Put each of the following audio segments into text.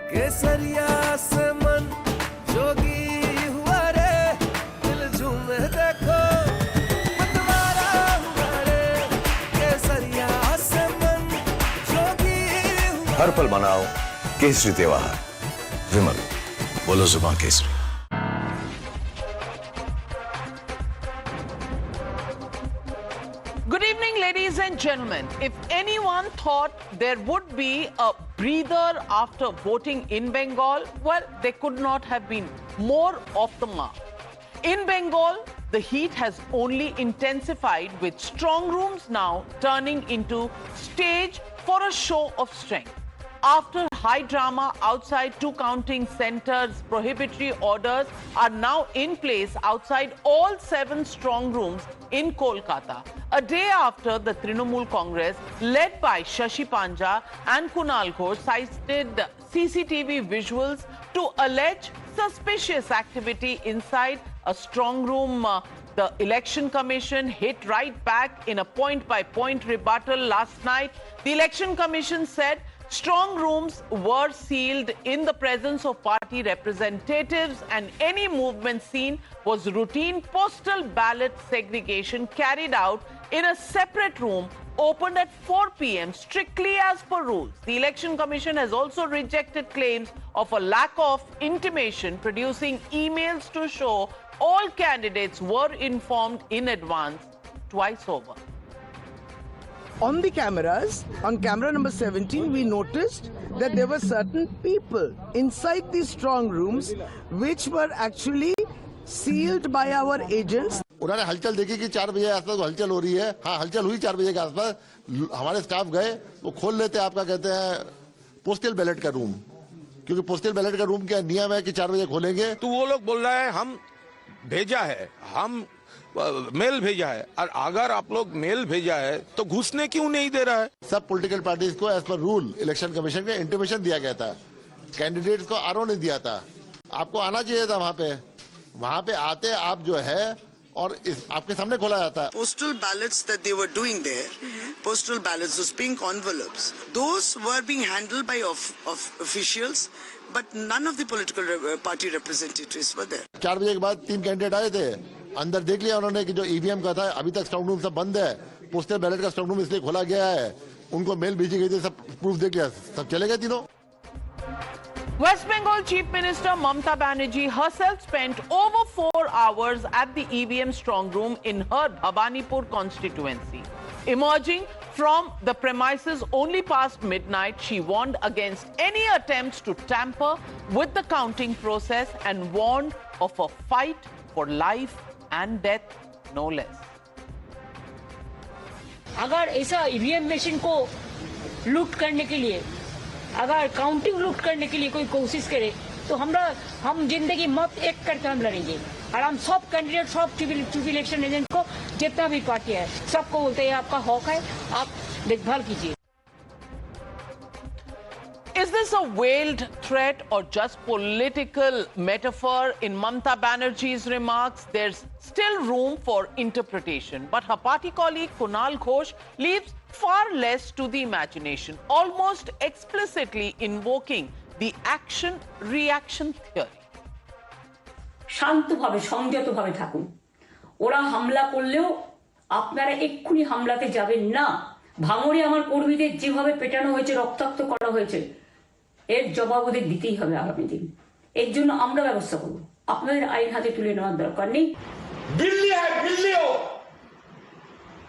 केसरिया से मन जोगी हुआ रे, दिल झूमे देखो मतवारा हुआ रे, केसरिया से मन जोगी हुआ। हर पल मनाओ केसरी त्योहार। विमल, बोलो जुबान Kesari. Good evening, ladies and gentlemen. If anyone thought there would be a breather after voting in Bengal, well, they could not have been more off the mark. In Bengal, the heat has only intensified, with strong rooms now turning into stage for a show of strength. After high drama outside two counting centers, prohibitory orders are now in place outside all 7 strong rooms in Kolkata. A day after the Trinamool Congress, led by Shashi Panja and Kunal Ghosh, cited CCTV visuals to allege suspicious activity inside a strong room. The Election Commission hit right back in a point-by-point rebuttal last night. The Election Commission said strong rooms were sealed in the presence of party representatives, and any movement seen was routine postal ballot segregation carried out in a separate room opened at 4 p.m. strictly as per rules. The Election Commission has also rejected claims of a lack of intimation, producing emails to show all candidates were informed in advance twice over. On the cameras, on camera number 17, we noticed that there were certain people inside these strong rooms which were actually sealed by our agents. उन्होंने हलचल देखी कि 4 बजे आसपास हलचल हो रही है। हाँ, हलचल हुई 4 बजे के आसपास। हमारे स्टाफ गए, वो खोल लेते आपका कहते हैं पोस्टल बैलेट का रूम, क्योंकि पोस्टल बैलेट का रूम क्या नियम है कि 4 बजे खोलेंगे। तो वो लोग बोल रहे हैं हम भेजा है, हम मेल भेजा है, और अगर आप लोग मेल भेजा है तो घुसने क्यों नहीं दे रहा है? सब पॉलिटिकल पार्टीज को as per rule election commission के इंटीमेशन दिया गया था, कैंडिडेट्स को आरओ नहीं दिया था। आपको आना चाहिए था वहाँ पे आते आप जो है और आपके सामने खोला जाता है। Postal ballots that they were doing there, postal ballots, those pink envelopes, those were being handled by officials, but none of the political party representatives were there. 4 बजे के बाद 3 कैंडिडेट आए थे, अंदर देख लिया उन्होंने कि जो ईवीएम का था, अभी तक स्ट्रांग रूम सब बंद है, पोस्टल बैलेट का स्ट्रांग रूम इसलिए खोला गया है, उनको मेल भेजी गई थी, सब प्रूफ देख लिया, सब चले गए तीनों। West Bengal Chief Minister Mamata Banerjee herself spent over 4 hours at the EVM strong room in her Bhabanipur constituency. Emerging from the premises only past midnight, she warned against any attempts to tamper with the counting process and warned of a fight for life and death, no less. अगर ऐसा EVM machine को लूट करने के लिए, अगर counting लूट करने के लिए कोई कोशिश करे तो हम जिंदगी मौत एक करके हम लड़ेंगे, और हम सब कैंडिडेट, सब चीफ इलेक्शन एजेंट को, जितना भी पार्टी है, सबको बोलते हैं आपका हक है, आप देखभाल कीजिए। Is this a veiled threat or just political metaphor? In Mamata Banerjee's remarks, there's still room for interpretation. But her party colleague Kunal Ghosh leaves far less to the imagination, almost explicitly invoking the action-reaction theory. শান্তভাবে, সংযতভাবে থাকুন। ওরা হামলা করলেও আপনারা এক্ষুনি হামলাতে যাবেন না। ভাঙড়ে আমার কর্মীদের যেভাবে পেটানো হয়েছে, রক্তাক্ত করা হয়েছে, এর জবাব ওদের দিতেই হবে আগামী দিন। এর জন্য আমরা ব্যবস্থা করব। আপনাদের আইন হাতে তুলে নেওয়ার দরকার নেই। बिल्ली है, बिल्ली हो,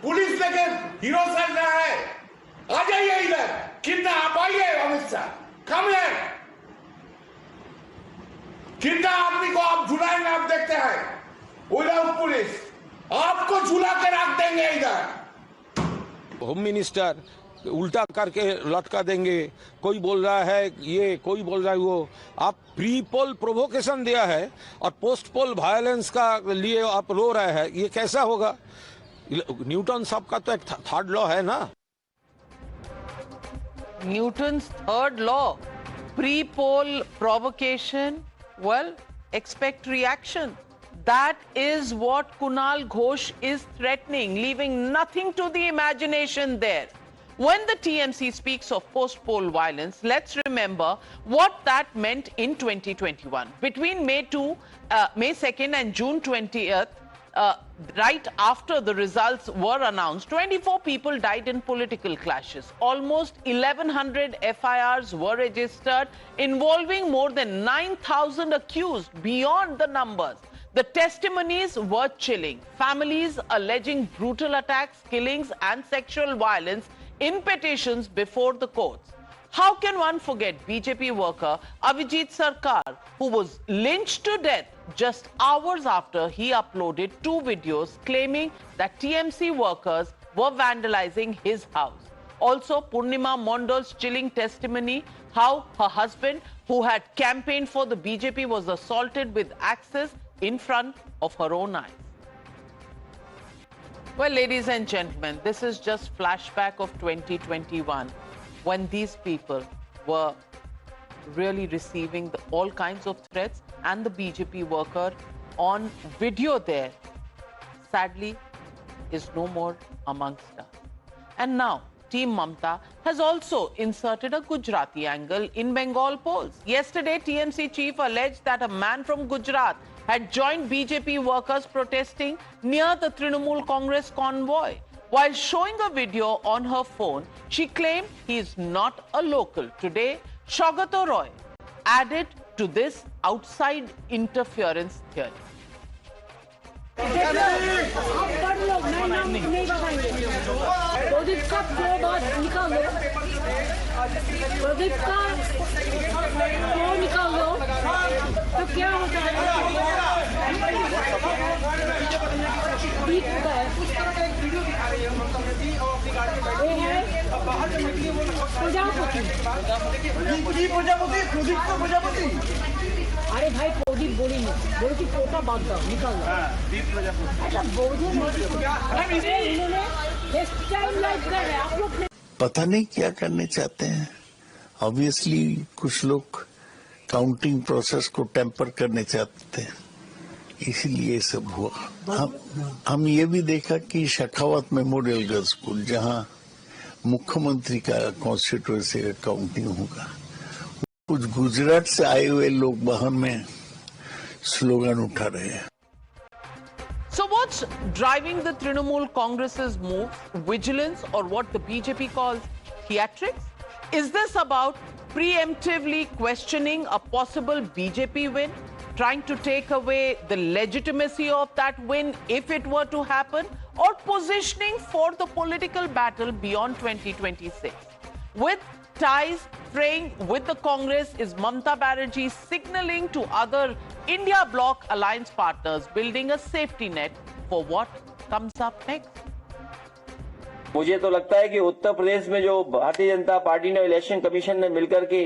पुलिस लेके हीरो सज रहा है, आ जाइए इधर, कितना आप आइए अमित शाह, कम है, कितना आदमी को आप झुलाएंगे, आप देखते हैं, विदाउट पुलिस आपको झुला के रख देंगे इधर। होम मिनिस्टर उल्टा करके लटका देंगे, कोई बोल रहा है ये, कोई बोल रहा है वो। आप प्री पोल प्रोवोकेशन दिया है और पोस्ट पोल वायलेंस का लिए आप रो रहे हैं, ये कैसा होगा? न्यूटन साहब का तो एक थर्ड लॉ है ना, Newton's third law, pre-poll provocation, well, expect reaction. That is what Kunal Ghosh is threatening, leaving nothing to the imagination there. When the TMC speaks of post-poll violence, let's remember what that meant in 2021. Between May 2nd and June 20th, right after the results were announced, 24 people died in political clashes. Almost 1,100 FIRs were registered, involving more than 9,000 accused. Beyond the numbers, the testimonies were chilling. Families alleging brutal attacks, killings, and sexual violence in petitions before the courts. How can one forget BJP worker Avijit Sarkar, who was lynched to death just hours after he uploaded 2 videos claiming that TMC workers were vandalizing his house. Also, Purnima Mondal's chilling testimony how her husband, who had campaigned for the BJP, was assaulted with axes in front of her own eyes. Well, ladies and gentlemen, this is just flashback of 2021, when these people were really receiving all kinds of threats, and the BJP worker on video there, sadly, is no more amongst us. And now, Team Mamta has also inserted a Gujarati angle in Bengal polls. Yesterday, TMC chief alleged that a man from Gujarat had joined BJP workers protesting near the Trinamool Congress convoy. While showing a video on her phone, she claimed he is not a local. Today, Shaugato Roy added to this outside interference theory. Pradeep का pro बात निकालो, प्रदीप का pro निकालो, तो क्या होता है? ठीक होता है। वो है प्रजापति। अरे भाई प्रदीप बोली नहीं, बोली कि पोता बात दो, निकाल लो। अच्छा बोझे इन्होंने पता नहीं क्या करने चाहते हैं। ऑब्वियसली कुछ लोग काउंटिंग प्रोसेस को टेम्पर करने चाहते हैं, इसीलिए ये सब हुआ। हम ये भी देखा कि शेखावत मेमोरियल गर्ल्स स्कूल, जहां मुख्यमंत्री का कॉन्स्टिट्यूएंसी का काउंटिंग होगा, कुछ गुजरात से आए हुए लोग बाहर में स्लोगन उठा रहे हैं। So what's driving the Trinamool Congress's move? Vigilance, or what the BJP calls theatrics? Is this about preemptively questioning a possible BJP win, trying to take away the legitimacy of that win if it were to happen, or positioning for the political battle beyond 2026? With ties fraying with the Congress, is Mamta Banerjee signaling to other India bloc alliance partners, building a safety net for what comes up next? मुझे तो लगता है कि उत्तर प्रदेश में जो Bharatiya Janata party ने, election commission ने मिलकर के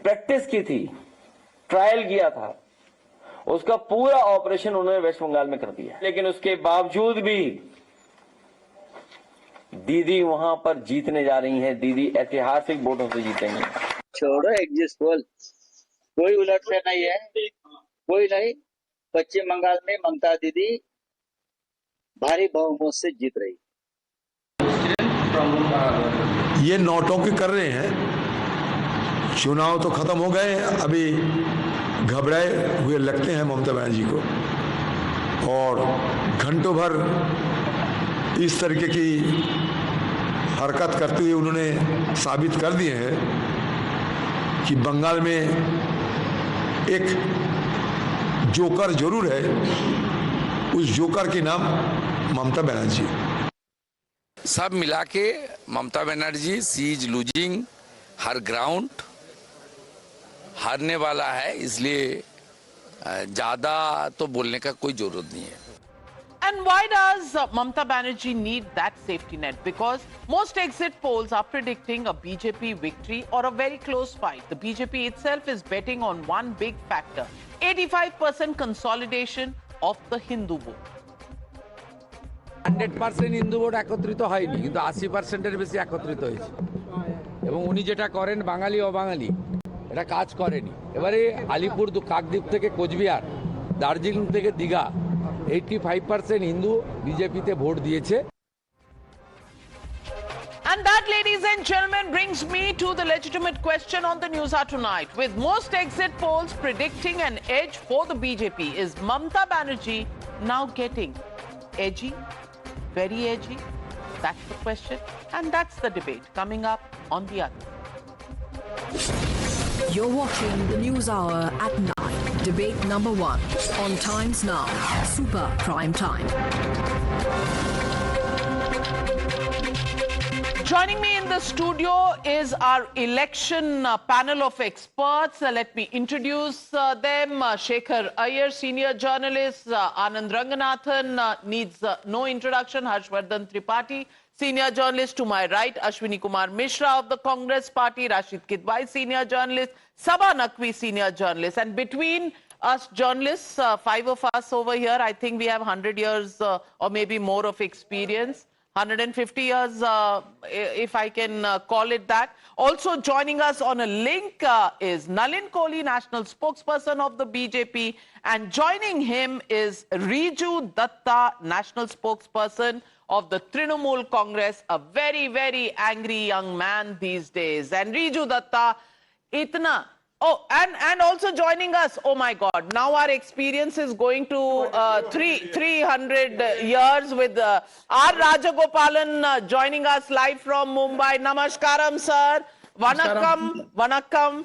प्रैक्टिस की थी, ट्रायल किया था, उसका पूरा ऑपरेशन उन्होंने वेस्ट बंगाल में कर दिया। लेकिन उसके बावजूद भी दीदी वहां पर जीतने जा रही हैं। दीदी ऐतिहासिक वोटों से जीतेंगे। छोड़ो एग्जिट पोल, कोई उलटफेर नहीं है, कोई नहीं। पश्चिम बंगाल में ममता दीदी भारी बहुमत से जीत रही। ये नौटंकी कर रहे हैं। चुनाव तो खत्म हो गए, अभी घबराए हुए लगते हैं ममता बनर्जी को, और घंटों भर इस तरीके की हरकत करते हुए उन्होंने साबित कर दिए हैं कि बंगाल में एक जोकर जरूर है, उस जोकर के नाम ममता बनर्जी। सब मिला के ममता बनर्जी सी इज लूजिंग हर ग्राउंड, हारने वाला है, इसलिए ज्यादा तो बोलने का कोई जरूरत नहीं है। And why does Mamta Banerjee need that safety net? Because most exit polls are predicting a BJP victory or a very close fight. The BJP itself is betting on one big factor: 85% consolidation of the Hindu vote. 100% Hindu vote একত্রিত হয়নি, কিন্তু 80%-এর বেশি একত্রিত হয়েছে। এবং উনি যেটা করেন, বাঙালি অবাঙালি এটা কাজ করেনি। এবারে আলিপুর কাকদ্বীপ থেকে কোচবিহার, দার্জিলিং থেকে দীঘা, 85% হিন্দু বিজেপিতে ভোট দিয়েছে। And that, ladies and gentlemen, brings me to the legitimate question on the News Hour tonight. With most exit polls predicting an edge for the BJP, is Mamata Banerjee now getting edgy? Very edgy? That's the question. And that's the debate coming up on The Other. You're watching the News Hour at 9. Debate number 1 on Times Now. Super Prime Time. Joining me in the studio is our election panel of experts. Let me introduce them. Shekhar Iyer, senior journalist. Anand Ranganathan needs no introduction. Harshvardhan Tripathi, senior journalist. To my right, Ashwini Kumar Mishra of the Congress Party. Rashid Kidwai, senior journalist. Sabah Naqvi, senior journalist. And between us journalists, 5 of us over here, I think we have 100 years or maybe more of experience. 150 years, if I can call it that. Also joining us on a link is Nalin Kohli, national spokesperson of the BJP. And joining him is Riju Datta, national spokesperson of the Trinamool Congress, a very, very angry young man these days. And Riju Datta, itna... Oh, and also joining us, oh my God, now our experience is going to 300 years with R. Rajagopalan joining us live from Mumbai. Namaskaram, sir. Vanakkam. Vanakkam.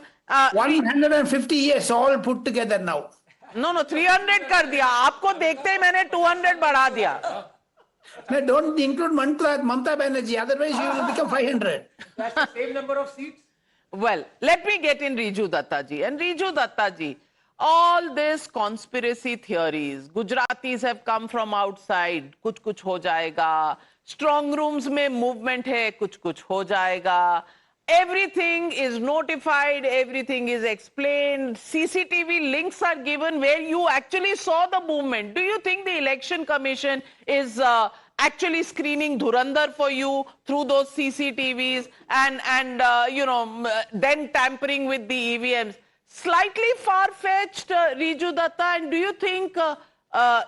150 years all put together now. No, 300 kar diya. Aapko dekhte hi maine 200 बढ़ा दिया. No, don't include Mamata Banerjee, otherwise you will become 500. That's the same number of seats. Well, let me get in Riju Datta ji. And Riju Datta ji, all these conspiracy theories, Gujaratis have come from outside, kuch ho jayega. Strong rooms mein movement hai, kuch ho jayega. Everything is notified, everything is explained. CCTV links are given where you actually saw the movement. Do you think the Election Commission is actually screening Dhurandhar for you through those CCTVs and you know, then tampering with the EVMs? Slightly far-fetched, Riju Datta, and do you think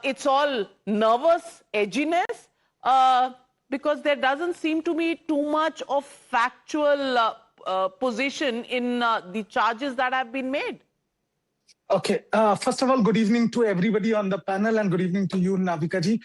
it's all nervous edginess? Because there doesn't seem to be too much of factual position in the charges that have been made. Okay. First of all, good evening to everybody on the panel and good evening to you, Navika ji.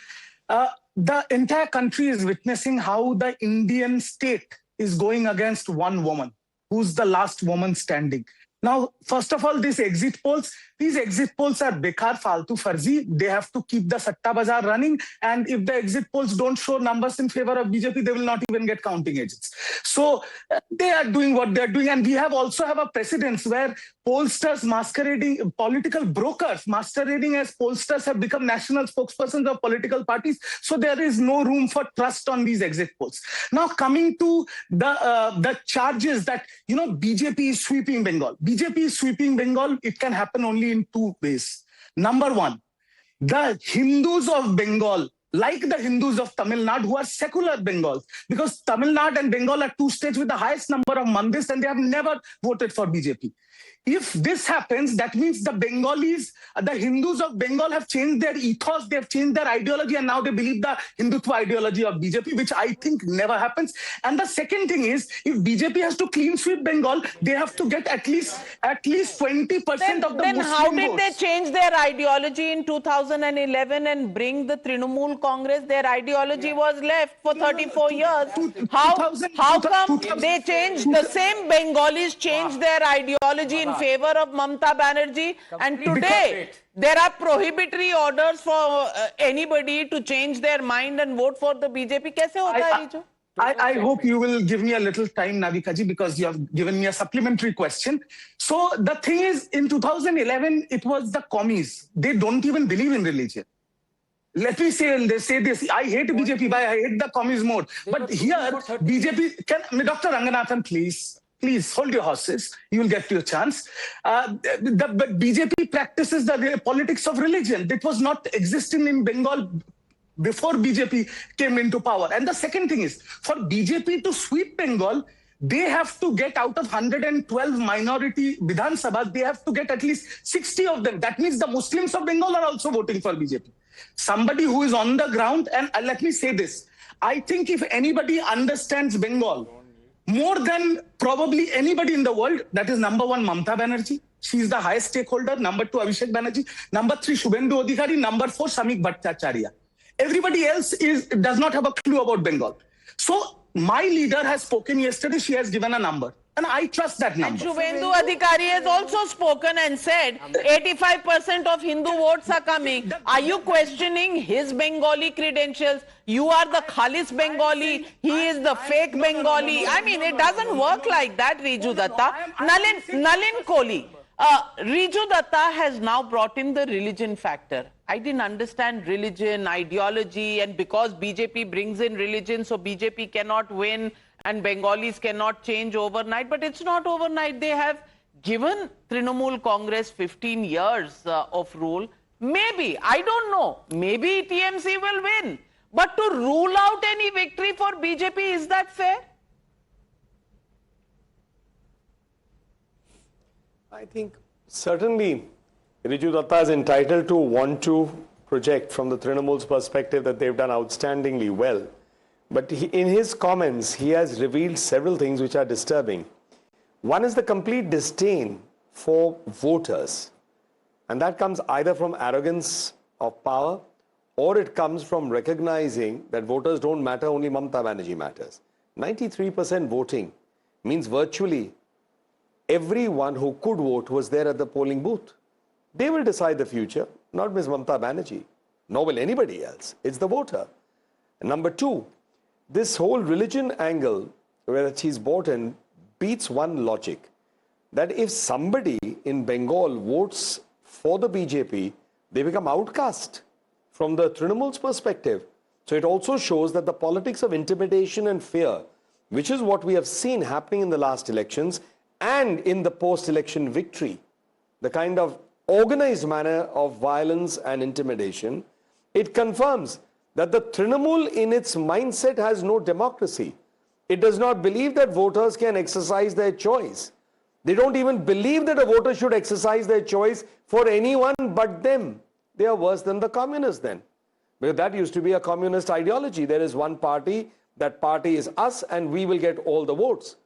The entire country is witnessing how the Indian state is going against one woman, who's the last woman standing. Now, first of all, these exit polls are bekar, faltu, farzi. They have to keep the satta bazaar running. And if the exit polls don't show numbers in favor of BJP, they will not even get counting agents. So they are doing what they're doing. And we also have a precedence where pollsters masquerading, political brokers masquerading as pollsters have become national spokespersons of political parties. So there is no room for trust on these exit polls. Now, coming to the charges that, you know, BJP is sweeping Bengal. BJP is sweeping Bengal. It can happen only in two ways. Number one, the Hindus of Bengal, like the Hindus of Tamil Nadu, who are secular Bengals, because Tamil Nadu and Bengal are two states with the highest number of mandis and they have never voted for BJP. If this happens, that means the Bengalis, the Hindus of Bengal have changed their ethos, they have changed their ideology, and now they believe the Hindutva ideology of BJP, which I think never happens. And the second thing is, if BJP has to clean sweep Bengal, they have to get at least 20% of the Then Muslim how did votes. they change their ideology in 2011 and bring the Trinamool Congress? Their ideology was left for 34 years. How come they changed, the same Bengalis changed their ideology in favor of Mamata Banerjee, and today there are prohibitory orders for anybody to change their mind and vote for the BJP. Kaise hota hai, Riju? I hope you will give me a little time, Navika ji, because you have given me a supplementary question. So the thing is, in 2011, it was the commies. They don't even believe in religion. Let me say this. I hate BJP, but I hate the commies more. But here, BJP, Dr. Ranganathan, please hold your horses. You will get your chance. But BJP practices the politics of religion. That was not existing in Bengal before BJP came into power. And the second thing is, for BJP to sweep Bengal, they have to get out of 112 minority Vidhan Sabhas, they have to get at least 60 of them. That means the Muslims of Bengal are also voting for BJP. Somebody who is on the ground, and let me say this, I think if anybody understands Bengal more than probably anybody in the world, that is number one, Mamata Banerjee. She is the highest stakeholder. Number two, Abhishek Banerjee. Number three, Shubhendu Adhikari. Number four, Samik Bhattacharya. Everybody else does not have a clue about Bengal. So my leader has spoken yesterday. She has given a number. And I trust that number. And Shubhendu Adhikari has also spoken and said 85% of Hindu votes are coming. Are you questioning his Bengali credentials? You are the Khalis Bengali. He is the fake Bengali. I mean, it doesn't work like that, Riju Datta. Nalin Kohli. Riju Datta has now brought in the religion factor. I didn't understand religion, ideology, and because BJP brings in religion, so BJP cannot win and Bengalis cannot change overnight. But it's not overnight. They have given Trinamool Congress 15 years of rule. Maybe, I don't know, maybe TMC will win. But to rule out any victory for BJP, is that fair? I think certainly Riju Datta is entitled to want to project from the Trinamool's perspective that they've done outstandingly well. But in his comments, he has revealed several things which are disturbing. One is the complete disdain for voters. And that comes either from arrogance of power or it comes from recognizing that voters don't matter, only Mamata Banerjee matters. 93% voting means virtually everyone who could vote was there at the polling booth. They will decide the future, not Ms. Mamata Banerjee, nor will anybody else. It's the voter. And number two, this whole religion angle where she's bought in beats one logic. That if somebody in Bengal votes for the BJP, they become outcast from the Trinamool's perspective. So it also shows that the politics of intimidation and fear, which is what we have seen happening in the last elections and in the post-election victory, the kind of organized manner of violence and intimidation, it confirms that the Trinamool in its mindset has no democracy. It does not believe that voters can exercise their choice. They don't even believe that a voter should exercise their choice for anyone but them. They are worse than the communists then. Because that used to be a communist ideology. There is one party, that party is us, and we will get all the votes.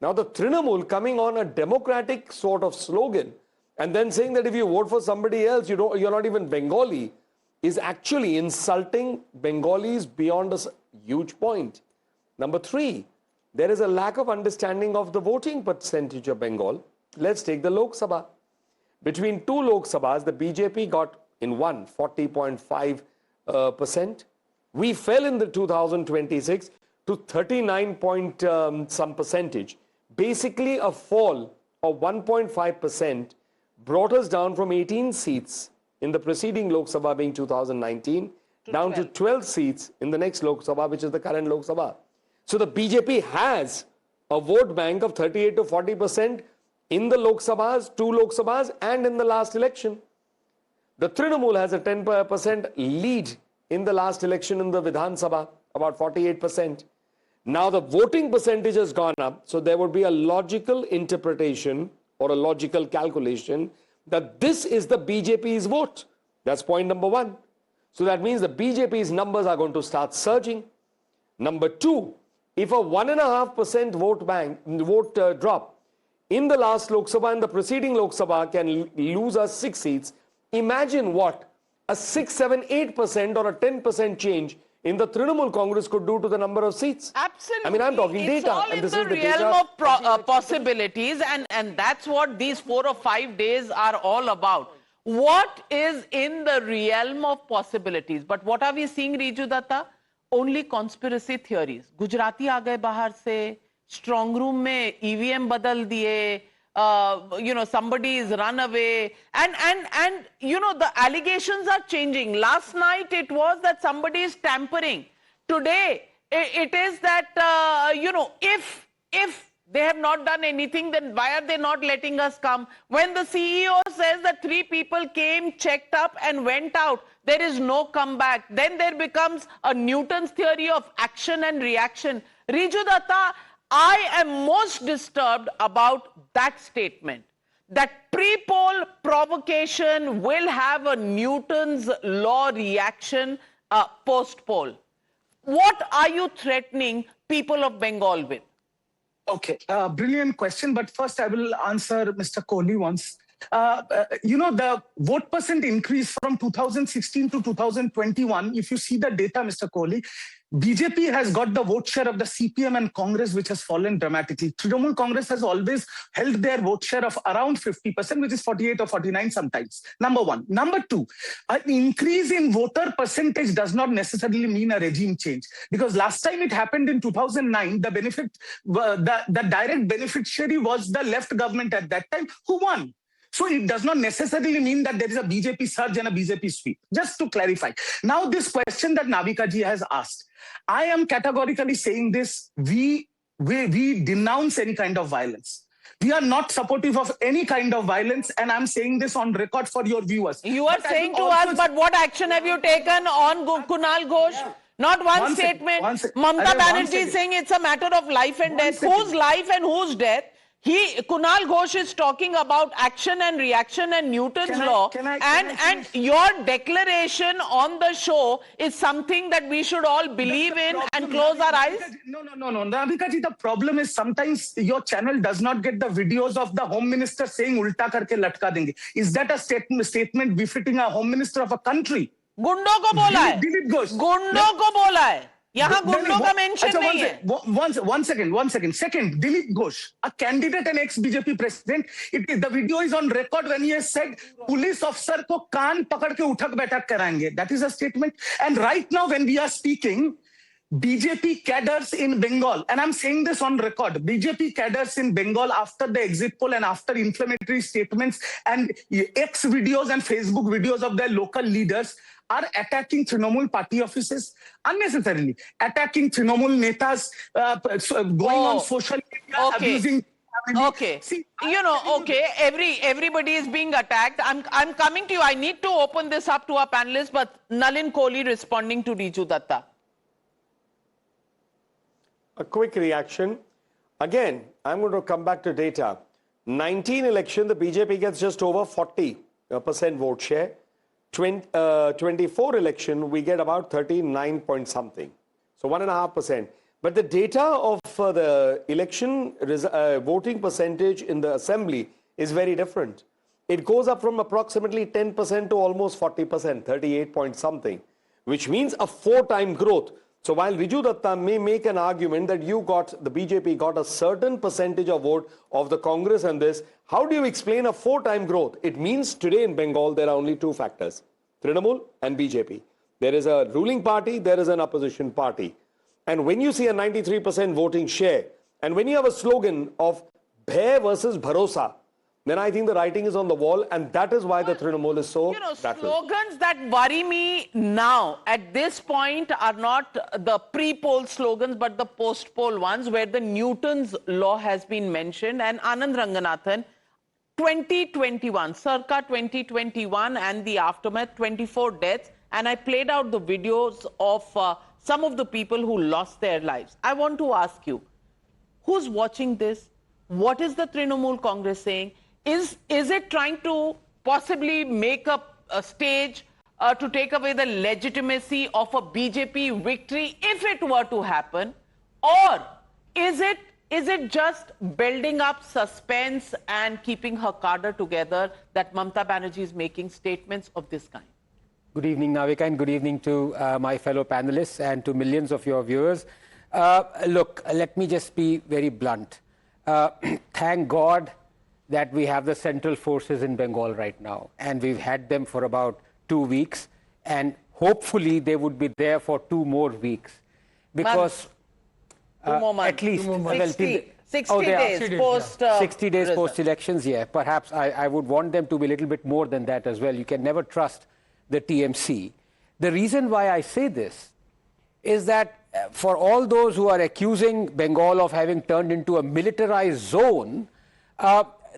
Now the Trinamool coming on a democratic sort of slogan and then saying that if you vote for somebody else, you're not even Bengali, is actually insulting Bengalis beyond a huge point. Number three, there is a lack of understanding of the voting percentage of Bengal. Let's take the Lok Sabha. Between two Lok Sabhas, the BJP got in one 40.5%. We fell in the 2026 to 39 point some percentage. Basically a fall of 1.5% brought us down from 18 seats in the preceding Lok Sabha being 2019, down to 12 seats in the next Lok Sabha, which is the current Lok Sabha. So the BJP has a vote bank of 38 to 40% in the Lok Sabhas, two Lok Sabhas, and in the last election. The Trinamool has a 10% lead in the last election in the Vidhan Sabha, about 48%. Now the voting percentage has gone up, so there would be a logical interpretation or a logical calculation that this is the BJP's vote. That's point number one. So that means the BJP's numbers are going to start surging. Number two, if a 1.5% vote drop in the last Lok Sabha and the preceding Lok Sabha can lose us 6 seats, imagine what a 6, 7, 8% or a 10% change in the Trinamool Congress could do to the number of seats. Absolutely. I mean, I'm talking it's data. All and in this the is the realm data. of possibilities, and that's what these 4 or 5 days are all about. What is in the realm of possibilities? But what are we seeing, Riju Datta? Only conspiracy theories. Gujarati aa gaye bahar se, strong room mein EVM badal diye, somebody is run away, and the allegations are changing. Last night it was that somebody is tampering. Today it is that if they have not done anything, then why are they not letting us come? When the CEO says that 3 people came, checked up and went out, there is no comeback. Then there becomes a Newton's theory of action and reaction. Riju Datta, I am most disturbed about that statement, that pre-poll provocation will have a Newton's law reaction post-poll. What are you threatening people of Bengal with? Okay, brilliant question. But first, I will answer Mr. Kohli once. The vote percent increase from 2016 to 2021, if you see the data, Mr. Kohli, BJP has got the vote share of the CPM and Congress, which has fallen dramatically. Trinamool Congress has always held their vote share of around 50%, which is 48 or 49 sometimes. Number one. Number two, an increase in voter percentage does not necessarily mean a regime change. Because last time it happened in 2009, the direct beneficiary was the left government at that time, who won. So it does not necessarily mean that there is a BJP surge and a BJP sweep. Just to clarify. Now, this question that Navika ji has asked, I am categorically saying this, we denounce any kind of violence. We are not supportive of any kind of violence, and I'm saying this on record for your viewers. You are saying to us, but what action have you taken on Kunal Ghosh? Not one statement. Mamata Banerjee is saying it's a matter of life and death. Whose life and whose death? Kunal Ghosh is talking about action and reaction and Newton's law, and your declaration on the show is something that we should all believe in and close our eyes? No. Navika ji, the problem is sometimes your channel does not get the videos of the Home Minister saying ulta karke latka denge. Is that a statement befitting a Home Minister of a country? गुंडों को बोला है, Dilip Ghosh. गुंडों को बोला है, यहाँ गुंडों का मेंशन नहीं है. One second. Second, Dilip Ghosh, a candidate and ex-BJP president, the video is on record when he has said, police officer ko kaan pakad ke uthak baitak karayenge. That is a statement. And right now when we are speaking, BJP cadres in Bengal, and I'm saying this on record, BJP cadres in Bengal after the exit poll and after inflammatory statements and X videos and Facebook videos of their local leaders are attacking Trinamool party offices unnecessarily, attacking Trinamool netas, going on social media, abusing. Okay. See, everybody is being attacked. I'm coming to you. I need to open this up to our panelists, but Nalin Kohli responding to Riju Datta. A quick reaction. Again, I'm going to come back to data. 19 election, the BJP gets just over 40% vote share. 24 election, we get about 39 point something. So 1.5%. But the data of the election voting percentage in the assembly is very different. It goes up from approximately 10% to almost 40%, 38 point something, which means a 4-time growth. So while Riju Datta may make an argument that the BJP got a certain percentage of vote of the Congress and this, how do you explain a 4-time growth? It means today in Bengal, there are only two factors, Trinamool and BJP. There is a ruling party, there is an opposition party. And when you see a 93% voting share, and when you have a slogan of Bhay versus Bharosa, then I think the writing is on the wall, and that is why the Trinamool is so rattled. Slogans that worry me now at this point are not the pre-poll slogans, but the post-poll ones, where the Newton's law has been mentioned. And Anand Ranganathan, 2021, circa 2021, and the aftermath, 24 deaths. And I played out the videos of some of the people who lost their lives. I want to ask you, who's watching this? What is the Trinamool Congress saying? Is it trying to possibly make up a stage to take away the legitimacy of a BJP victory if it were to happen? Or is it just building up suspense and keeping her cadre together that Mamata Banerjee is making statements of this kind? Good evening, Navika, and good evening to my fellow panelists and to millions of your viewers. Look, let me just be very blunt. Thank God that we have the central forces in Bengal right now, and we've had them for about 2 weeks, and hopefully they would be there for 2 more weeks, because at least 60 days post 60 days post elections. Yeah, perhaps I would want them to be a little bit more than that as well. You can never trust the TMC. The reason why I say this is that for all those who are accusing Bengal of having turned into a militarized zone,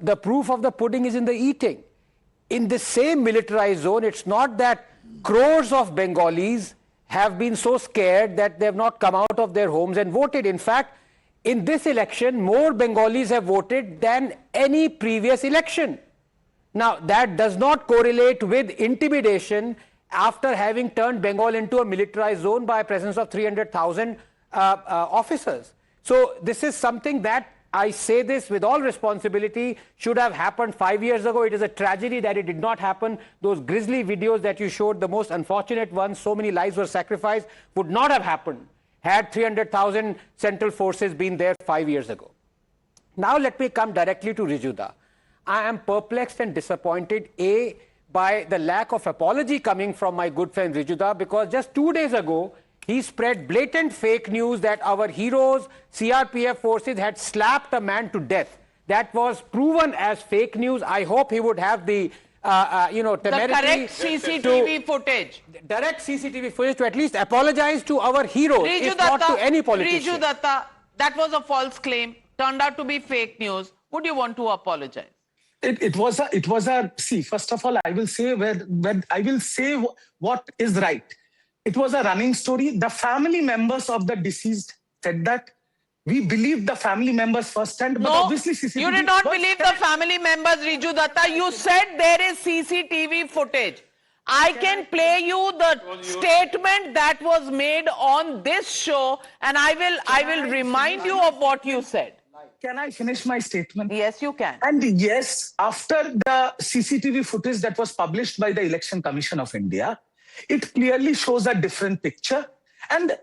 the proof of the pudding is in the eating. In the same militarized zone, it's not that crores of Bengalis have been so scared that they have not come out of their homes and voted. In fact, in this election, more Bengalis have voted than any previous election. Now, that does not correlate with intimidation after having turned Bengal into a militarized zone by a presence of 300,000 officers. So this is something that, I say this with all responsibility, should have happened 5 years ago. It is a tragedy that it did not happen. Those grisly videos that you showed, the most unfortunate ones, so many lives were sacrificed, would not have happened had 300,000 central forces been there 5 years ago. Now let me come directly to Riju. I am perplexed and disappointed, A, by the lack of apology coming from my good friend Riju, because just 2 days ago, he spread blatant fake news that our heroes, CRPF forces, had slapped a man to death. That was proven as fake news. I hope he would have the, temerity. The correct CCTV footage. Direct CCTV footage to at least apologize to our heroes, if not to any politician. Riju Datta, that was a false claim, turned out to be fake news. Would you want to apologize? It was a, see, first of all, I will say what is right. It was a running story. The family members of the deceased said that. We believed the family members first hand, but obviously CCTV... You did not believe the family members, Riju Datta. You said there is CCTV footage. I can play you the statement that was made on this show, and I will remind you of what you said. Can I finish my statement? Yes, you can. And yes, after the CCTV footage that was published by the Election Commission of India, it clearly shows a different picture. And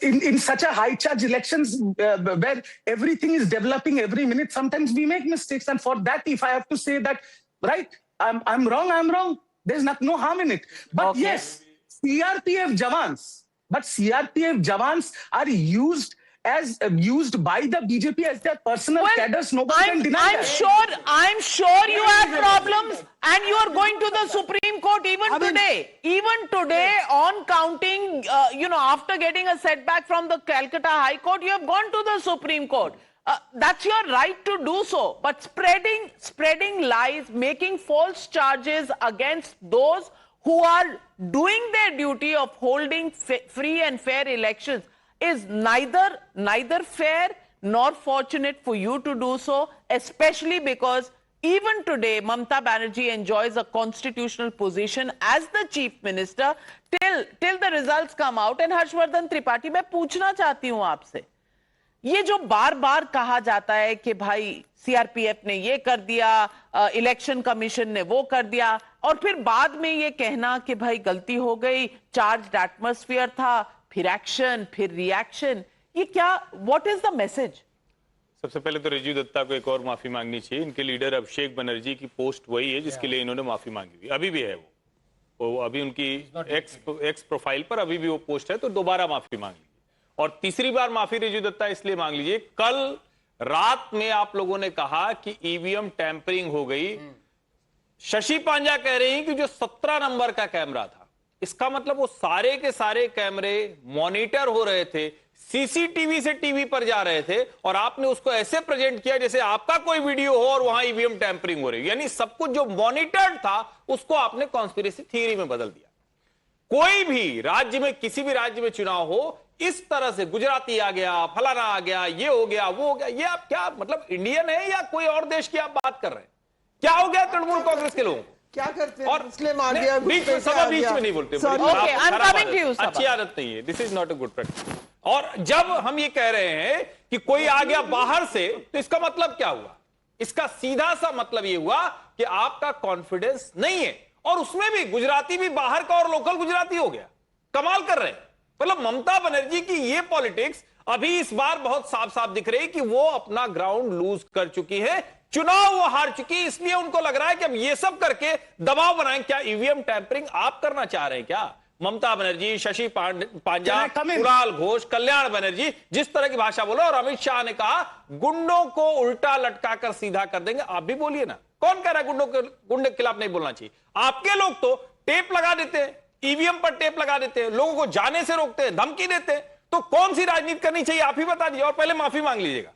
in such a high-charge elections where everything is developing every minute, sometimes we make mistakes. And for that, if I have to say that, right, I'm wrong. There's no harm in it. But yes, CRPF Jawans are used by the BJP as their personal cadres. Nobody can deny that. I'm sure you have problems, and you are going to the Supreme Court today. Even today, on counting, after getting a setback from the Calcutta High Court, you have gone to the Supreme Court. That's your right to do so. But spreading lies, making false charges against those who are doing their duty of holding free and fair elections is neither fair nor fortunate for you to do so, especially because even today Mamata Banerjee enjoys a constitutional position as the chief minister till the results come out. And Harshvardhan Tripathi, मैं पूछना चाहती हूँ आपसे, ये जो बार-बार कहा जाता है कि भाई सीआरपीएफ ने ये कर दिया, इलेक्शन कमीशन ने वो कर दिया, और फिर बाद में ये कहना कि भाई गलती हो गई, चार्ज्ड एटमॉस्फेयर था, फिर एक्शन, फिर रिएक्शन, ये क्या, व्हाट इज द मैसेज? सबसे पहले तो रिजू दत्ता को एक और माफी मांगनी चाहिए। इनके लीडर अभिषेक बनर्जी की पोस्ट वही है जिसके लिए इन्होंने माफी मांगी हुई, अभी भी है वो अभी उनकी एक्स प्रोफाइल पर अभी भी वो पोस्ट है, तो दोबारा माफी मांग लीजिए। और तीसरी बार माफी रिजू दत्ता इसलिए मांग लीजिए, कल रात में आप लोगों ने कहा कि ईवीएम टैंपरिंग हो गई। शशि पांजा कह रही हैं कि जो 17 नंबर का कैमरा था, इसका मतलब वो सारे के सारे कैमरे मॉनिटर हो रहे थे, सीसीटीवी से टीवी पर जा रहे थे, और आपने उसको ऐसे प्रेजेंट किया जैसे आपका कोई वीडियो हो और वहां ईवीएम टैंपरिंग हो रही है। यानी सब कुछ जो मॉनिटर्ड था उसको आपने कॉन्स्पिरेसी थ्योरी में बदल दिया। कोई भी राज्य में, किसी भी राज्य में चुनाव हो, इस तरह से गुजराती आ गया, फलाना आ गया, ये हो गया, वो हो गया, ये आप क्या मतलब इंडियन है या कोई और देश की आप बात कर रहे हैं? क्या हो गया तृणमूल कांग्रेस के लोगों को? क्या करते हैं? और मुस्लिम आ गया, बीच में नहीं बोलते, अच्छी आदत नहीं है, this is not a good practice. और जब हम ये कह रहे हैं कि कोई आ गया बाहर से, तो इसका मतलब क्या हुआ? इसका सीधा सा मतलब ये हुआ कि आपका कॉन्फिडेंस नहीं है, और उसमें भी गुजराती भी बाहर का और लोकल गुजराती हो गया। कमाल कर रहे हैं। मतलब ममता बनर्जी की ये पॉलिटिक्स अभी इस बार बहुत साफ साफ दिख रही है कि वो अपना ग्राउंड लूज कर चुकी है, चुनाव वो हार चुकी है, इसलिए उनको लग रहा है कि अब ये सब करके दबाव बनाएं। क्या ईवीएम टैंपरिंग आप करना चाह रहे हैं क्या? ममता बनर्जी, शशि पांजा, कुणाल घोष, कल्याण बनर्जी जिस तरह की भाषा बोलो, और अमित शाह ने कहा गुंडों को उल्टा लटका कर सीधा कर देंगे। आप भी बोलिए ना, कौन कह रहा है गुंडे के खिलाफ नहीं बोलना चाहिए? आपके लोग तो टेप लगा देते हैं, ईवीएम पर टेप लगा देते हैं, लोगों को जाने से रोकते हैं, धमकी देते हैं। तो कौन सी राजनीति करनी चाहिए आप ही बता दीजिए, और पहले माफी मांग लीजिएगा।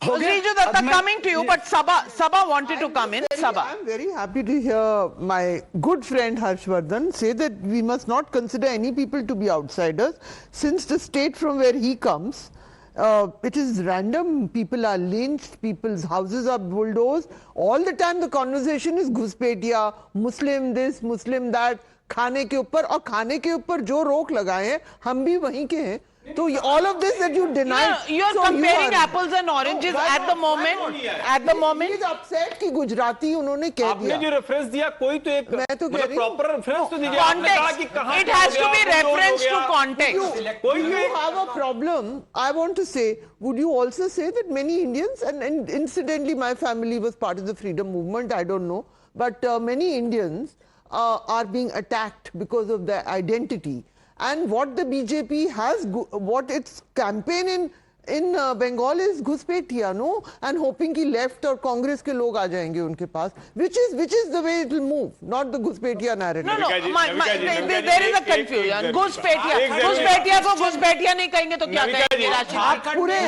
Riju Datta, coming to you, but Sabha wanted to come in. Sabha. I'm very happy to hear my good friend Harshvardhan say that we must not consider any people to be outsiders, since the state from where he comes It is random. People are lynched, people's houses are bulldozed. All the time the conversation is घुसपैठिया, Muslim this, Muslim that, खाने के ऊपर, और खाने के ऊपर जो रोक लगाए हैं हम भी वहीं के हैं. So all of this that you deny. You're comparing apples and oranges at the moment. At the moment. He's upset कि गुजराती उन्होंने कह दिया. आपने जो रेफरेंस दिया कोई तो एक मैं तो कह रही हूँ. प्रॉपर रेफरेंस तो दीजिए. Context. It has to be reference to context. You have a problem. I want to say, would you also say that many Indians, and incidentally my family was part of the freedom movement, I don't know, but many Indians are being attacked because of their identity. And what the BJP has, what its campaign in Bengal is घुसपैठिया, no, and hoping कि left or Congress के लोग आ जाएंगे उनके पास, which is the way it will move, not the घुसपैठिया narrative. No, there is a confusion. घुसपैठिया को घुसपैठिया नहीं कहेंगे तो क्या कहेंगे?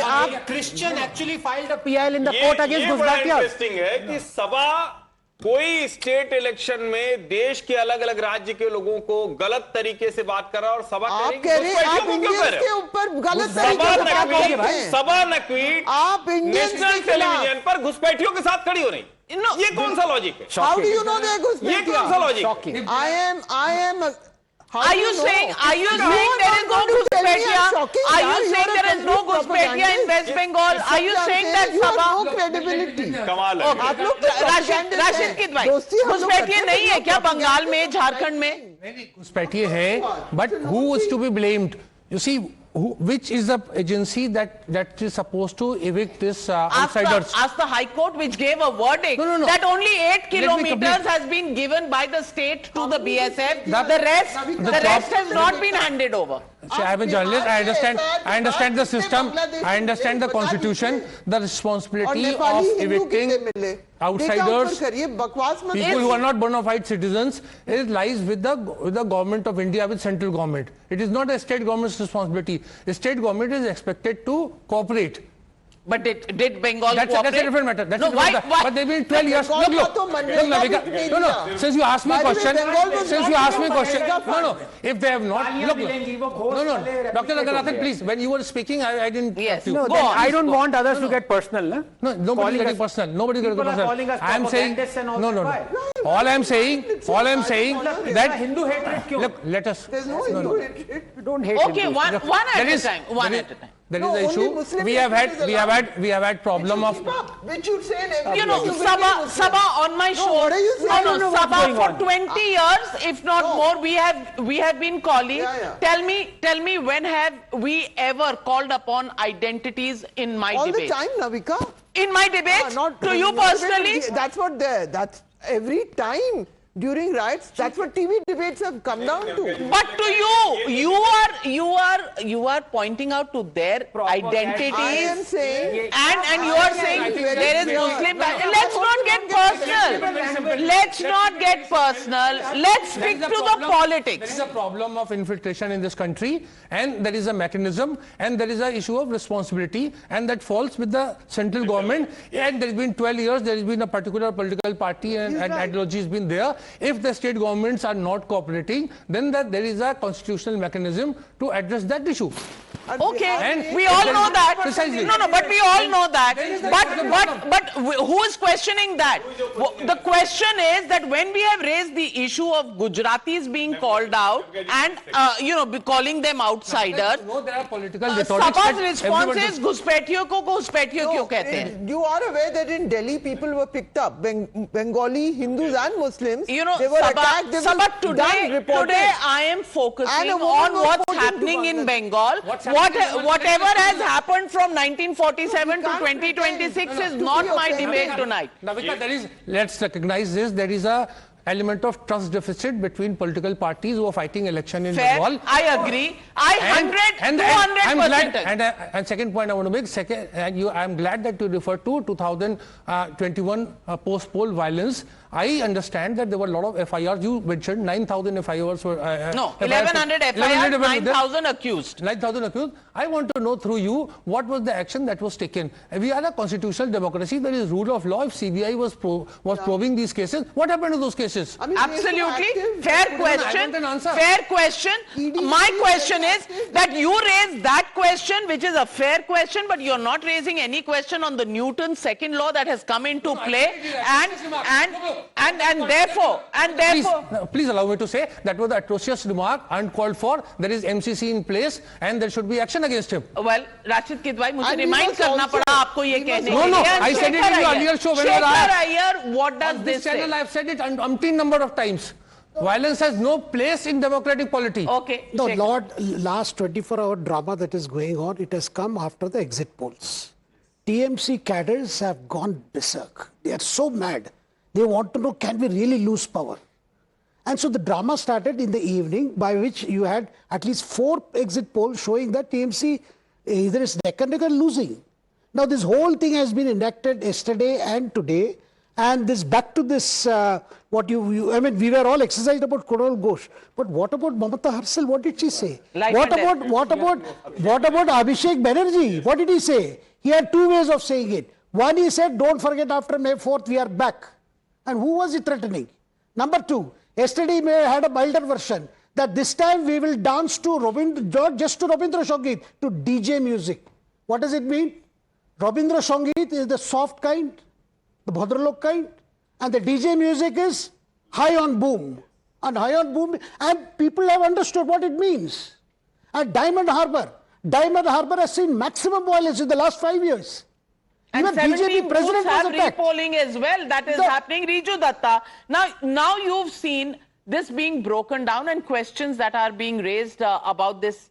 आप Christian actually filed a PIL in the court against घुसपैठिया. इंटरेस्टिंग है कि सभा कोई स्टेट इलेक्शन में देश के अलग अलग राज्य के लोगों को गलत तरीके से बात कर रहा है और सभा आप कह रहे हैं आप इंडियंस के ऊपर गलत तरीके से बात कर रहे हैं. सभा नकवी आप नेशनल टेलीविजन पर घुसपैठियों के साथ खड़ी हो रही. ये कौन सा लॉजिक है? How do you know they are घुसपैठिया? ये कौन सा लॉजिक है? I am Are you saying there is no घुसपैठिया? Are you saying there is no घुसपैठिया in West Bengal? Are you saying that Sabha no credibility? कमाल है. आप लोग राशिद किद भाई घुसपैठिया नहीं है क्या बंगाल में, झारखंड में? घुसपैठिए है, but who is to be blamed? You see, which is the agency that is supposed to evict this outsiders? Ask the High Court, which gave a verdict that only 8 kilometers has been given by the state to the BSF. The rest has not been handed over. See, I am a journalist. I understand the system. I understand the constitution. The responsibility of evicting outsiders, people who are not bona fide citizens, lies with the government of India, with central government. It is not a state government's responsibility. The state government is expected to cooperate. But did Bengal that's cooperate? That's a different matter. No, why? But they've been 12 years. Look, Navika. No. Since you asked me a question, no. If they have not, look. No. Dr. Ranganathan, please. When you were speaking, I didn't. Yes. No, I don't want others to get personal. No, nobody getting personal. Nobody getting personal. I am saying. No. All I am saying that Hindu hatred. Look, let us. There's no Hindu hatred. We don't hate. Okay, one at a time. One at a time. There is an issue. We have had problem of. Which you say in every. You know, Sabha on my show. What are you saying? No, Sabha for 20 years, if not more, we have been calling. Tell me, when have we ever called upon identities in my debate? All the time, Navika. In my debates, to you personally. That's every time. During riots, that's what TV debates have come down to. But to you are pointing out to their identities. I am saying, and you are saying there is Muslim. Let's not get personal. Let's not get personal. Let's stick to the politics. There is a problem of infiltration in this country, and there is a mechanism, and there is an issue of responsibility, and that falls with the central government. And there has been 12 years. There has been a particular political party and ideology has been there. If the state governments are not cooperating, then there is a constitutional mechanism to address that issue. Okay, and we all know that. Precisely. No, but we all know that. But who is questioning that? The question is that when we have raised the issue of Gujaratis being called out and calling them outsiders, no, there are political rhetorics. Sabha's response is घुसपैठियों को घुसपैठियों क्यों कहते हैं? You are aware that in Delhi people were picked up, Bengali Hindus and Muslims. You know, they were attacked. Sabha, today I am focusing on what's happening in Bengal. Whatever has happened from 1947 to 2026 is not my debate tonight. Navika, let's recognize this. There is a element of trust deficit between political parties who are fighting election in Bengal. I agree. 200%. And second point I want to make, I'm glad that you refer to 2021 post-poll violence. I understand that there were a lot of FIRs. You mentioned 9,000 FIRs were... no, 1,100 FIRs, 9,000 accused. 9,000 accused. I want to know through you, what was the action that was taken? We are a constitutional democracy. There is rule of law. If CBI was probing these cases, what happened to those cases? basis? Absolutely. Fair question. Fair question. My question is that you raise that question, which is a fair question, but you're not raising any question on the Newton's second law that has come into play, and therefore. Please allow me to say that was the atrocious remark, uncalled for. There is MCC in place, and there should be action against him. Well, Rashid Kidwai, मुझे remind करना पड़ा आपको ये कहने के लिए. No, I said it in the earlier show. Shekhar Iyer, what does this say? Channel, I've said it umpteen number of times. Violence has no place in democratic polity. Okay. No, Lord, last 24-hour drama that is going on, it has come after the exit polls. TMC cadres have gone berserk. They are so mad. They want to know, can we really lose power? And so the drama started in the evening, by which you had at least 4 exit polls showing that TMC either is neck and neck or losing. Now this whole thing has been enacted yesterday and today, and this back to this, I mean, we were all exercised about Kunal Ghosh, but what about Mamata herself? What did she say? What about Abhishek Banerjee? What did he say? He had 2 ways of saying it. One, he said, don't forget after May 4th, we are back. And who was he threatening? Number 2, yesterday he had a milder version, that this time we will dance to just to Rabindra Sangeet, to DJ music. What does it mean? Rabindra Sangeet is the soft kind, the Bhadralok kind, and the DJ music is high on boom. And high on boom, and people have understood what it means. At Diamond Harbour has seen maximum violence in the last 5 years. And even 70 BJP president booths have was attacked. repolling as well. That is happening. Riju Datta. Now you've seen this being broken down and questions that are being raised about this,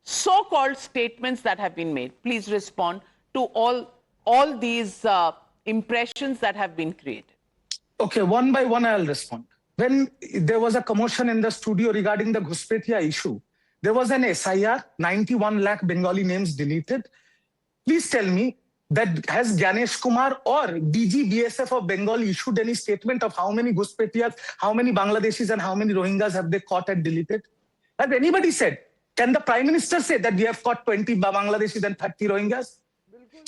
so-called statements that have been made. Please respond to all these impressions that have been created. Okay, one by one I'll respond. When there was a commotion in the studio regarding the Ghuspetia issue, there was an SIR, 91 lakh Bengali names deleted. Please tell me, that has Ganesh Kumar or DG BSF of Bengal issued any statement of how many Ghuspetias, how many Bangladeshis and how many Rohingyas have they caught and deleted? Has anybody said? Can the Prime Minister say that we have caught 20 Bangladeshis and 30 Rohingyas?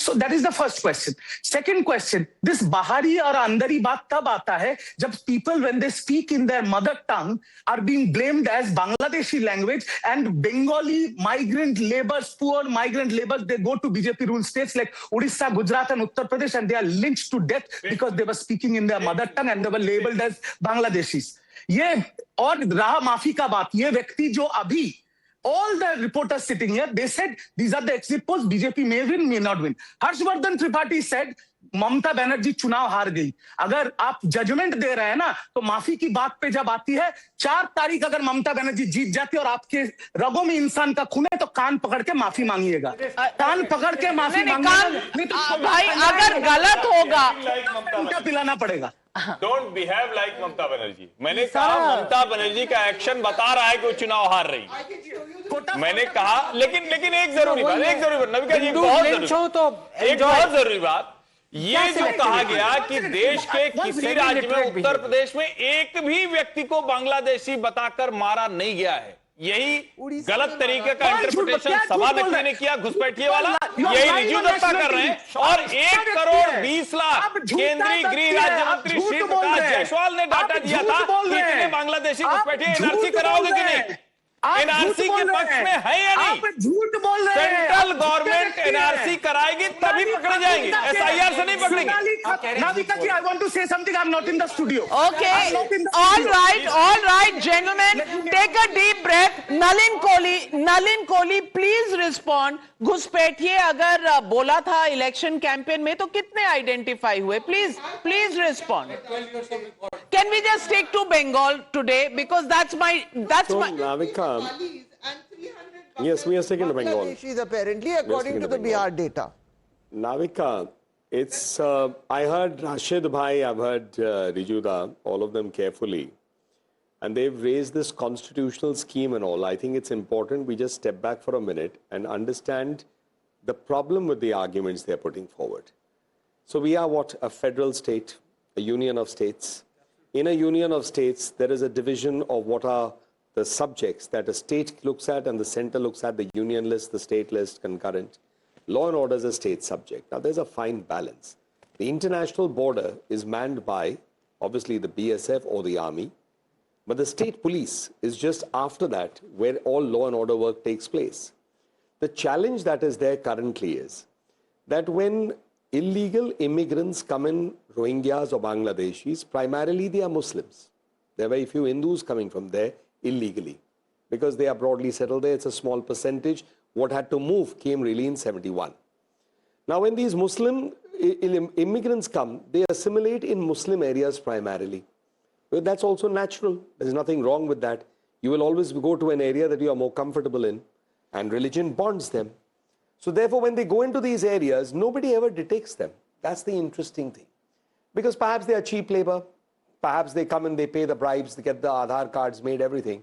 So that is the first question. Second question, this Bahari or Andari baat tab aata hai, jab people, when they speak in their mother tongue, are being blamed as Bangladeshi language, and Bengali migrant laborers, poor migrant laborers, they go to BJP ruled states like Odisha, Gujarat and Uttar Pradesh, and they are lynched to death because they were speaking in their mother tongue and they were labeled as Bangladeshis. Ye aur raha maafi ka baat, ye vyakti jo abhi, all the reporters sitting here, they said these are the exit polls, BJP may win, may not win. Harshvardhan Tripathi said Mamata Banerjee चुनाव हार गई. अगर आप judgement दे रहे हैं ना, तो माफी की बात पे जब आती है, 4 तारीख अगर ममता बनर्जी जीत जाती है और आपके रगों में इंसान का खून है, तो कान पकड़ के माफी मांगिएगा. कान पकड़ के माफी मांगिएगा. भाई अगर गलत होगा, उनका पिलाना पड़ेगा. Don't behave like Mamata Banerjee. मैंने कहा ममता बनर्जी का एक्शन बता रहा है कि वो चुनाव हार रही. मैंने कहा, लेकिन एक जरूरी बात, नविका जी, बहुत जरूरी बात, ये जो कहा गया कि देश के किसी राज्य में, उत्तर प्रदेश में एक भी व्यक्ति को बांग्लादेशी बताकर मारा नहीं गया है. यही गलत तरीके का इंटरप्रिटेशन सभाध्यक्ष ने किया, घुसपैठिए वाला, यही रिजू दत्ता कर रहे हैं. और 1 करोड़ 20 लाख केंद्रीय गृह राज्य मंत्री श्री प्रकाश जायसवाल ने डाटा दिया था कि इतने बांग्लादेशी घुसपैठिए. एनआरसी कराओगे कि नहीं? एनआरसी के पक्ष में है या नहीं? झूठ बोल रहे हैं. सेंट्रल गवर्नमेंट एनआरसी कराएगी तभी पकड़े जाएंगे, एसआईआर से नहीं पकड़ेंगे. Navika ji, I want to say something. I'm not in the studio. Okay. All right, gentlemen, take a deep breath. Nalin Kohli, please respond. घुसपैठिए अगर बोला था इलेक्शन कैंपेन में, तो कितने आइडेंटिफाई हुए? Please respond. Can we just stick to Bengal today, because that's my. Navika, yes, we are sticking to Bengal. She's apparently, according to the Bihar data. Navika, it's, I heard Rashid Bhai, I've heard Rijuda, all of them carefully. And they've raised this constitutional scheme and all. I think it's important we just step back for a minute and understand the problem with the arguments they're putting forward. So we are what? A federal state, a union of states. In a union of states, there is a division of what are the subjects that a state looks at and the center looks at, the union list, the state list, concurrent. Law and order is a state subject. Now, there's a fine balance. The international border is manned by obviously the BSF or the army, but the state police is just after that where all law and order work takes place. The challenge that is there currently is that when illegal immigrants come in, Rohingyas or Bangladeshis, primarily they are Muslims. There are very few Hindus coming from there illegally because they are broadly settled there. It's a small percentage. What had to move came really in 71. Now, when these Muslim immigrants come, they assimilate in Muslim areas primarily. Well, that's also natural. There's nothing wrong with that. You will always go to an area that you are more comfortable in, and religion bonds them. So therefore, when they go into these areas, nobody ever detects them. That's the interesting thing. Because perhaps they are cheap labor. Perhaps they come and they pay the bribes, they get the Aadhaar cards made, everything.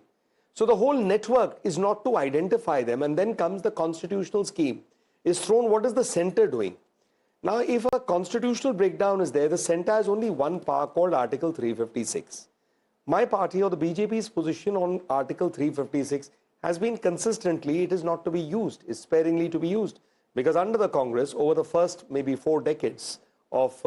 So the whole network is not to identify them. And then comes the constitutional scheme. Is thrown, what is the center doing? Now, if a constitutional breakdown is there, the center has only one power called Article 356. My party or the BJP's position on Article 356 has been consistently, it is not to be used, it's sparingly to be used. Because under the Congress, over the first maybe 4 decades of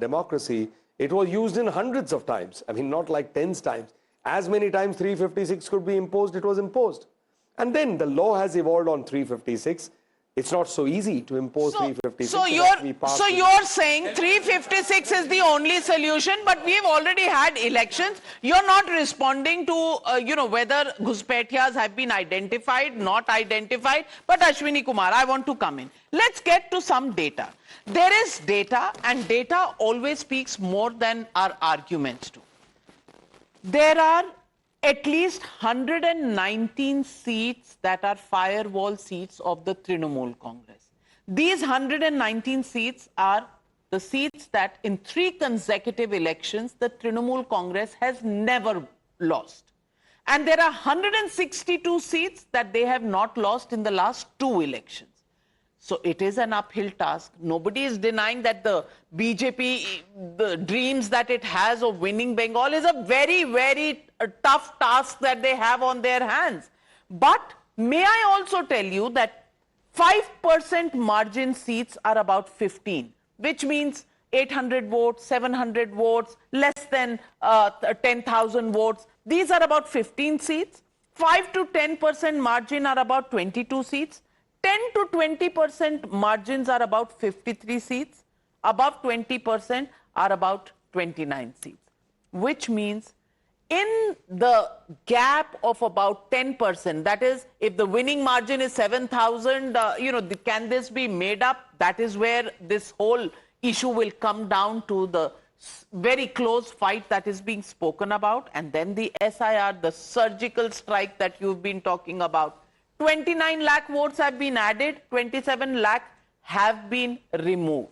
democracy, it was used in hundreds of times. I mean, not like tens times. As many times 356 could be imposed, it was imposed. And then the law has evolved on 356. It's not so easy to impose 356. So you're saying 356 is the only solution, but we've already had elections. You're not responding to, whether Ghuspetias have been identified, not identified. But Ashwini Kumar, I want to come in. Let's get to some data. There is data, and data always speaks more than our arguments do. There are at least 119 seats that are firewall seats of the Trinamool Congress. These 119 seats are the seats that in 3 consecutive elections, the Trinamool Congress has never lost. And there are 162 seats that they have not lost in the last 2 elections. So it is an uphill task. Nobody is denying that the BJP, the dreams that it has of winning Bengal is a very, very tough task that they have on their hands. But may I also tell you that 5% margin seats are about 15, which means 800 votes, 700 votes, less than 10,000 votes. These are about 15 seats. 5 to 10% margin are about 22 seats. 10 to 20% margins are about 53 seats. Above 20% are about 29 seats, which means in the gap of about 10%, that is, if the winning margin is 7,000, can this be made up? That is where this whole issue will come down to the very close fight that is being spoken about. And then the SIR, the surgical strike that you've been talking about. 29 lakh votes have been added, 27 lakh have been removed.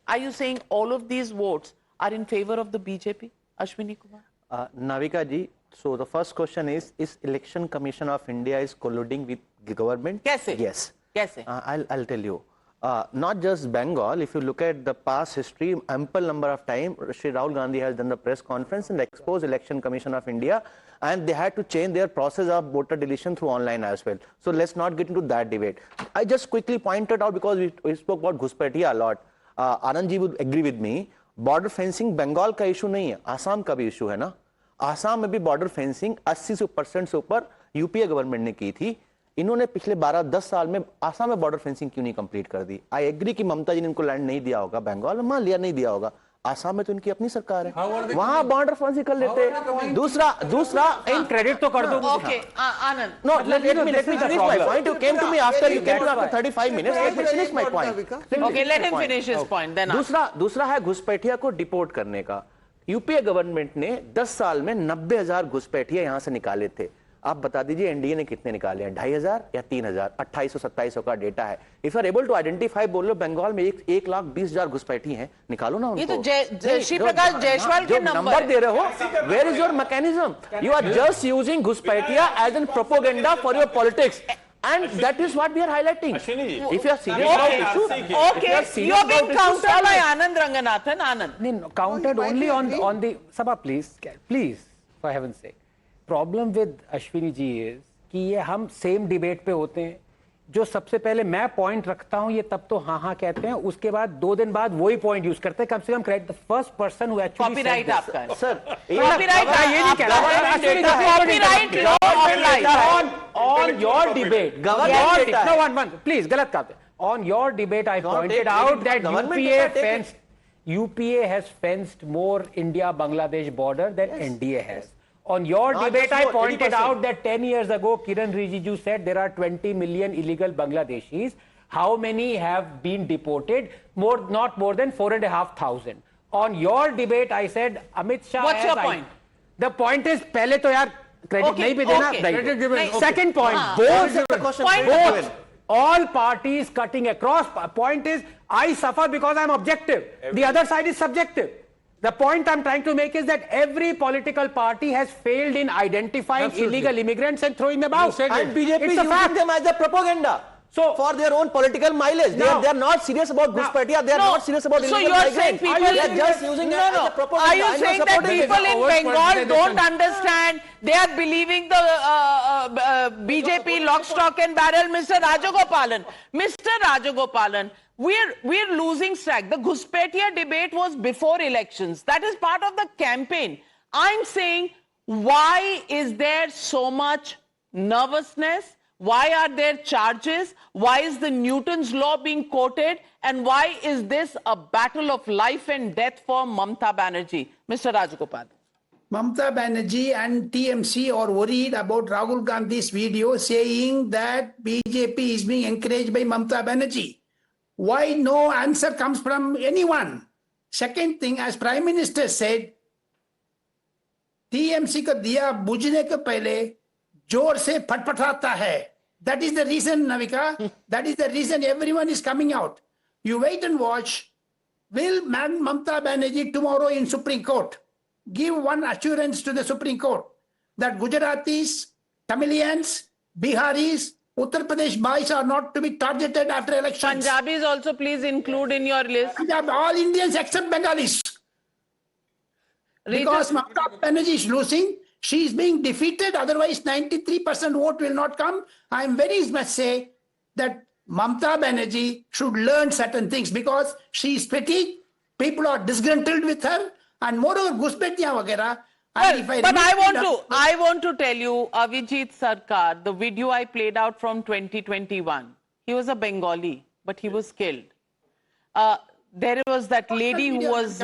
Are you saying all of these votes are in favor of the BJP? Ashwini Kumar? Navika ji, so the first question is Election Commission of India is colluding with the government? Kaise? Yes. Kaise? I'll tell you. Not just Bengal, if you look at the past history, ample number of time, Shri Rahul Gandhi has done the press conference and exposed Election Commission of India, and they had to change their process of voter deletion through online as well. So let's not get into that debate. I just quickly pointed out, because we spoke about Ghuspetia a lot. Anand ji would agree with me. Border fencing Bengal का issue नहीं है, आसाम का भी issue है ना. आसाम में भी border fencing 80% से ऊपर यूपीए गवर्नमेंट ने की थी. इन्होंने पिछले 12-10 साल में आसाम में बॉर्डर फेंसिंग क्यों नहीं कंप्लीट कर दी? आई एग्री कि ममता जी ने इनको लैंड नहीं दिया होगा, बंगाल में मान लिया नहीं दिया होगा, आसाम में तो इनकी अपनी सरकार है, वहां बॉर्डर फेंसिंग कर लेते. दूसरा इन क्रेडिट तो कर दो. Okay Anand, no let me finish my point. You came to me after 35 minutes. Let me finish my point. Okay, let him finish his point. Then दूसरा है घुसपैठिया को डिपोर्ट करने का. यूपीए गवर्नमेंट ने 10 साल में 90,000 घुसपैठिया यहां से निकाले थे. आप बता दीजिए एनडीए ने कितने निकाले हैं? 2,500 या 3,000? 2800-2700 का डेटा है. If you are able to identify, बोल लो बंगाल में 1,20,000 घुसपैठी हैं, निकालो ना उनको. ये तो श्री प्रकाश जायसवाल के नंबर दे रहे हो, where is your mechanism? You are just using घुसपैठिया as an propaganda for your politics. And that is what we are highlighting. If you are serious about issue, okay, you are being countered by Anand Ranganathan. Anand, no, countered only on the Sabha, please, for heaven's sake. Problem with Ashwini ji is कि ये हम same debate पे होते हैं, जो सबसे पहले मैं पॉइंट रखता हूं ये तब तो हाँ कहते हैं, उसके बाद 2 दिन बाद वही पॉइंट यूज करते हैं। कम से कम correct the first person who actually copyright आपका है सर, कॉपीराइट ये नहीं कह रहा, copyright law apply on your debate, no one, please, galat kaat hai. On your debate, I pointed out that UPA has fenced more India-Bangladesh border than NDA has. On your debate, I pointed out that 10 years ago, Kiran Rijiju said there are 20 million illegal Bangladeshis. How many have been deported? Not more than 4,500. On your debate, I said Amit Shah. What's your point? The point is, pehle to yaar credit nahi bhi dena. Credit given. Second point, both all parties cutting across. Point is, I suffer because I'm objective. The other side is subjective. The point I'm trying to make is that every political party has failed in identifying illegal immigrants and throwing them out. And BJP is using them as a propaganda. So for their own political mileage, they are not serious about Ghuspatia. They are not serious about illegal migrants. So you're saying people they are just using it as a propaganda. Are you saying that people in Bengal don't understand? They are believing the BJP lock, stock and barrel, Mr. Rajagopalan. Mr. Rajagopalan, we're losing track. The Ghuspatia debate was before elections. That is part of the campaign. I'm saying, why is there so much nervousness? Why are there charges? Why is the Newton's law being quoted? And why is this a battle of life and death for Mamata Banerjee? Mr. Rajagopalan. Mamata Banerjee and TMC are worried about Rahul Gandhi's video saying that BJP is being encouraged by Mamata Banerjee. Why no answer comes from anyone? Second thing, as Prime Minister said, TMC का दिया बुझने के पहले जोर से फटफटाता है. That is the reason, Navika. That is the reason everyone is coming out. You wait and watch. Will Mamata Banerjee tomorrow in Supreme Court give one assurance to the Supreme Court that Gujaratis, Tamilians, Biharis, Uttar Pradesh boys are not to be targeted after elections? Punjabis also please include in your list. All Indians except Bengalis. Because Mamata Banerjee is losing. She is being defeated, otherwise 93% vote will not come. I am very much say that Mamata Banerjee should learn certain things because she is petty, people are disgruntled with her, and moreover, Ghuspatia Vagera. But I want to tell you, Avijit Sarkar, the video I played out from 2021, he was a Bengali, but he was killed. There was that lady who was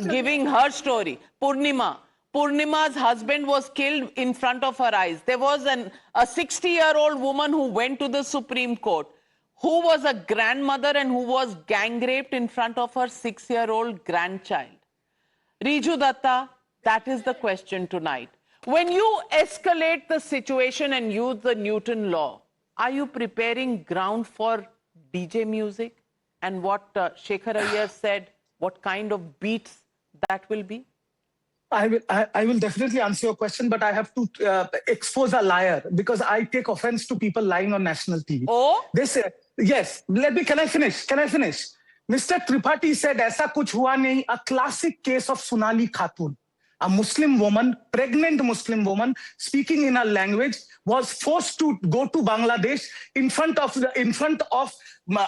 giving her story, Purnima. Purnima's husband was killed in front of her eyes. There was a 60-year-old woman who went to the Supreme Court, who was a grandmother and who was gang raped in front of her 6-year-old grandchild. Riju Datta, that is the question tonight. When you escalate the situation and use the Newton law, are you preparing ground for DJ music? And what Shekhar Iyer said, what kind of beats that will be? I will definitely answer your question, but I have to expose a liar because I take offense to people lying on national TV. Oh? They say, yes, can I finish? Mr. Tripathi said, "Aisa kuch hua nahi," a classic case of Sonali Khatun. A Muslim woman, pregnant Muslim woman, speaking in her language, was forced to go to Bangladesh in front of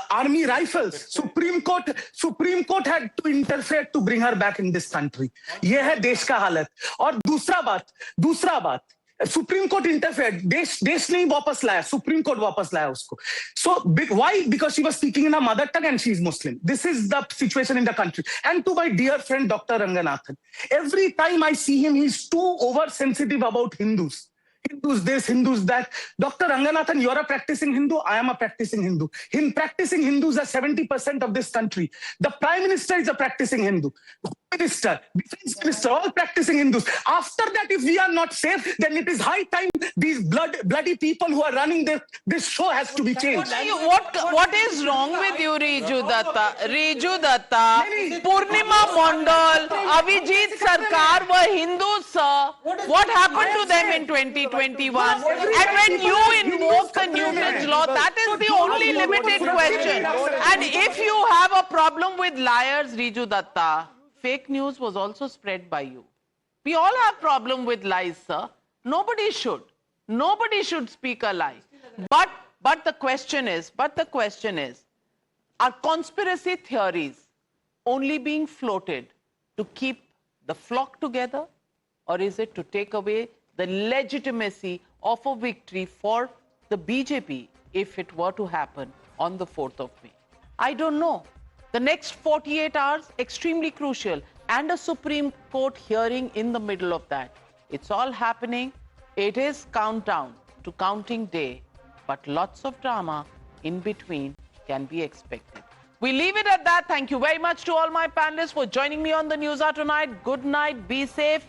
army rifles. Supreme Court had to interfere to bring her back in this country. ये है देश का हालत. और दूसरा बात, Supreme Court interfered. देश नहीं वापस लाया, Supreme Court वापस लाया उसको. So why? Because she was speaking in her mother tongue and she is Muslim. This is the situation in the country. And to my dear friend Dr. Ranganathan, every time I see him, he's too oversensitive about Hindus. Hindus this, Hindus that. Dr. Ranganathan, you're a practicing Hindu, I am a practicing Hindu. Practicing Hindus are 70% of this country. The Prime Minister is a practicing Hindu. Minister, Defense Minister, all practicing Hindus. After that, if we are not safe, then it is high time these bloody people who are running this show has to be changed. What is wrong with you, Riju Datta? Riju Datta, Purnima Mondal, Avijit Sarkar were Hindus, sir. What happened to them in 2021? And when you invoke the Newton's law, that is the only limited question. And if you have a problem with liars, Riju Datta, fake news was also spread by you. We all have problem with lies, sir. Nobody should. Nobody should speak a lie. But But the question is, are conspiracy theories only being floated to keep the flock together, or is it to take away the legitimacy of a victory for the BJP if it were to happen on the 4th of May? I don't know. The next 48 hours, extremely crucial, and a Supreme Court hearing in the middle of that. It's all happening. It is countdown to counting day, but lots of drama in between can be expected. We leave it at that. Thank you very much to all my panelists for joining me on the News Hour tonight. Good night. Be safe.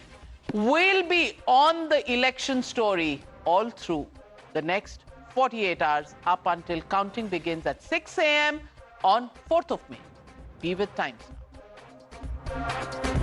We'll be on the election story all through the next 48 hours up until counting begins at 6 a.m. on 4th of May. Be with Times Now.